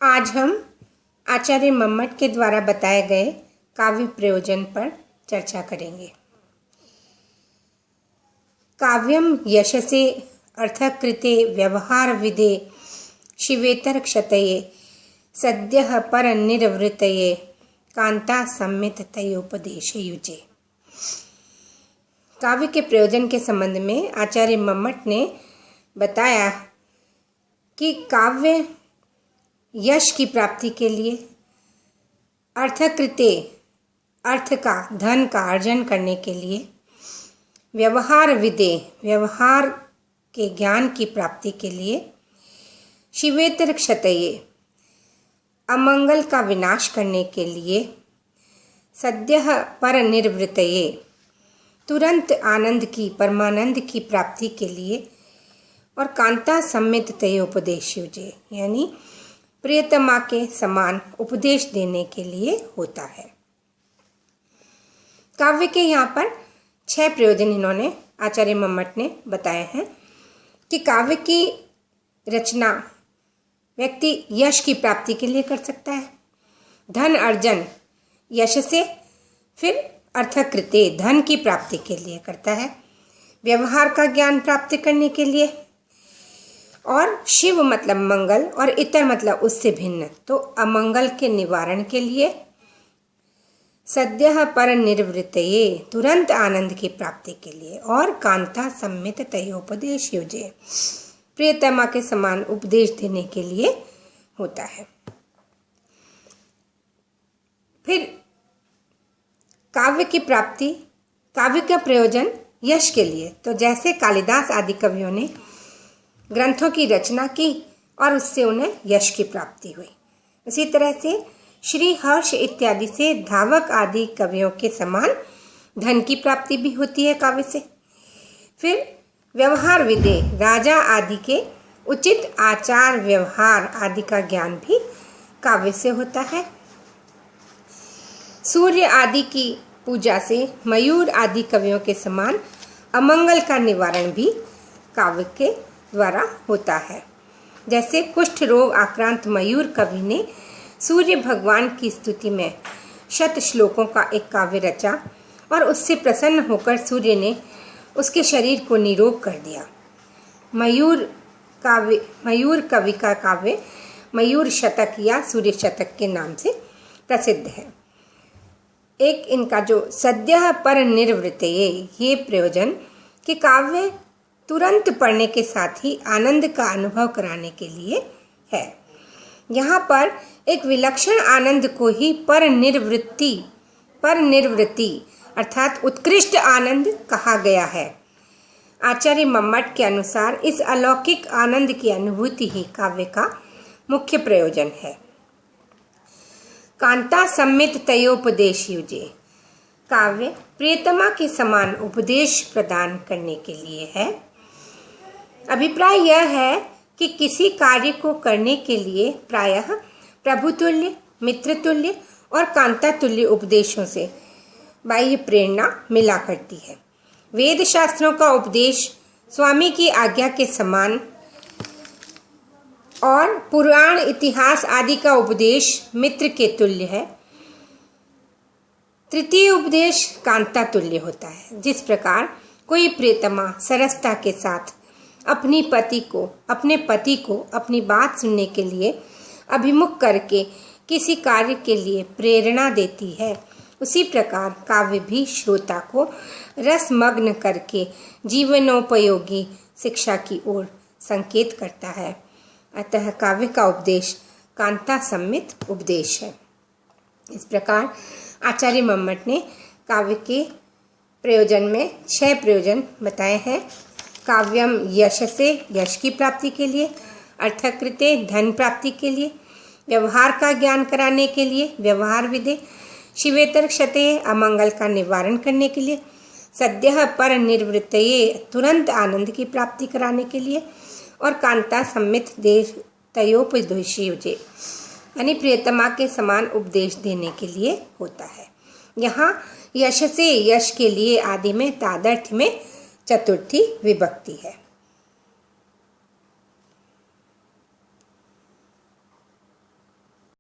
आज हम आचार्य मम्मट के द्वारा बताए गए काव्य प्रयोजन पर चर्चा करेंगे। काव्यम यशसे अर्थकृते व्यवहार विदे शिवेतर क्षतये सद्यः पर निर्वृतये कांता सम्मित तयोपदेश युजे। काव्य के प्रयोजन के संबंध में आचार्य मम्मट ने बताया कि काव्य यश की प्राप्ति के लिए, अर्थकृते अर्थ का, धन का अर्जन करने के लिए, व्यवहार विदे व्यवहार के ज्ञान की प्राप्ति के लिए, शिवेतर क्षतये अमंगल का विनाश करने के लिए, सद्यः पर निर्वृतये तुरंत आनंद की, परमानंद की प्राप्ति के लिए, और कांता सम्मित तयोपदेश युजे यानी प्रियतमा के समान उपदेश देने के लिए होता है। काव्य के यहाँ पर 6 प्रयोजन इन्होंने आचार्य मम्मट ने बताए हैं कि काव्य की रचना व्यक्ति यश की प्राप्ति के लिए कर सकता है, धन अर्जन यश से, फिर अर्थकृते धन की प्राप्ति के लिए करता है, व्यवहार का ज्ञान प्राप्त करने के लिए, और शिव मतलब मंगल और इतर मतलब उससे भिन्न तो अमंगल के निवारण के लिए, सद्यः पर निर्वृतये तुरंत आनंद की प्राप्ति के लिए, और कांता सम्मित तयोपदेश युजे प्रियतमा के समान उपदेश देने के लिए होता है। फिर काव्य की प्राप्ति, काव्य का प्रयोजन यश के लिए, तो जैसे कालिदास आदि कवियों ने ग्रंथों की रचना की और उससे उन्हें यश की प्राप्ति हुई, उसी तरह से श्री हर्ष इत्यादि से धावक आदि कवियों के समान धन की प्राप्ति भी होती है काव्य से। फिर व्यवहार विदे राजा आदि के उचित आचार व्यवहार आदि का ज्ञान भी काव्य से होता है। सूर्य आदि की पूजा से मयूर आदि कवियों के समान अमंगल का निवारण भी काव्य के द्वारा होता है। जैसे कुष्ठ रोग आक्रांत मयूर कवि ने सूर्य भगवान की स्तुति में 100 श्लोकों का एक काव्य रचा और उससे प्रसन्न होकर सूर्य ने उसके शरीर को निरोग कर दिया। मयूर कवि का काव्य मयूर शतक या सूर्य शतक के नाम से प्रसिद्ध है। एक इनका जो सद्यः पर निर्वृतये ये प्रयोजन कि काव्य तुरंत पढ़ने के साथ ही आनंद का अनुभव कराने के लिए है। यहाँ पर एक विलक्षण आनंद को ही पर निर्वृत्ति अर्थात उत्कृष्ट आनंद कहा गया है। आचार्य मम्मट के अनुसार इस अलौकिक आनंद की अनुभूति ही काव्य का मुख्य प्रयोजन है। कांता सम्मित तयोपदेश युजे काव्य प्रियतमा के समान उपदेश प्रदान करने के लिए है। अभिप्राय यह है कि किसी कार्य को करने के लिए प्रायः प्रभुतुल्य, मित्रतुल्य और कांतातुल्य उपदेशों से बाह्य प्रेरणा मिला करती है। वेद शास्त्रों का उपदेश स्वामी की आज्ञा के समान और पुराण इतिहास आदि का उपदेश मित्र के तुल्य है। तृतीय उपदेश कांतातुल्य होता है। जिस प्रकार कोई प्रियतमा सरसता के साथ अपने पति को अपनी बात सुनने के लिए अभिमुख करके किसी कार्य के लिए प्रेरणा देती है, उसी प्रकार काव्य भी श्रोता को रसमग्न करके जीवनोपयोगी शिक्षा की ओर संकेत करता है। अतः काव्य का उपदेश कांता सम्मित उपदेश है। इस प्रकार आचार्य मम्मट ने काव्य के प्रयोजन में 6 प्रयोजन बताए हैं। काव्यम यशसे यश की प्राप्ति के लिए, अर्थकृते धन प्राप्ति के लिए, व्यवहार का ज्ञान कराने के लिए, व्यवहार विदे शिवेतर क्षतये अमंगल का निवारण करने के लिए, सद्यः पर निर्वृतये तुरंत आनंद की प्राप्ति कराने के लिए, और कांता सम्मित तयोपदेश युजे यानी प्रियतमा के समान उपदेश देने के लिए होता है। यहाँ यश से यश के लिए आदि में तादर्थ में चतुर्थी विभक्ति है।